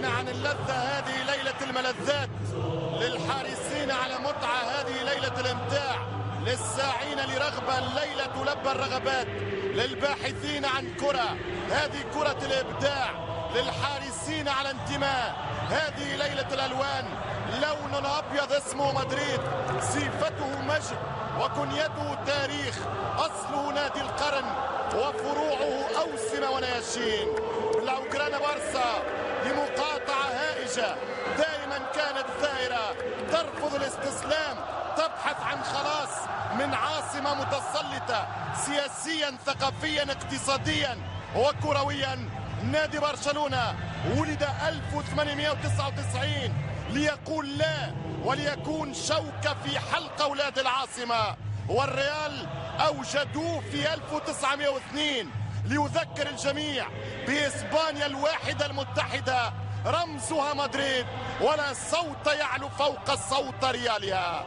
للحارسين عن اللذة، هذه ليلة الملذات، للحارسين على متعة، هذه ليلة الامتاع، للساعين لرغبة الليلة تلبى الرغبات، للباحثين عن كرة هذه كرة الإبداع، للحارسين على انتماء هذه ليلة الألوان. لون أبيض اسمه مدريد، صفته مجد وكنيته تاريخ، أصله نادي القرن وفروعه أوسمة ونياشين. بلاوغرانا بارسا لمقاطعة هائجة دائما كانت ثائرة، ترفض الاستسلام، تبحث عن خلاص من عاصمة متسلطة سياسيا ثقافيا اقتصاديا وكرويا. نادي برشلونة ولد 1899 ليقول لا وليكون شوكة في حلق أولاد العاصمة، والريال أوجدوه في 1902 ليذكر الجميع بإسبانيا الواحدة المتحدة رمزها مدريد، ولا صوت يعلو فوق صوت ريالها.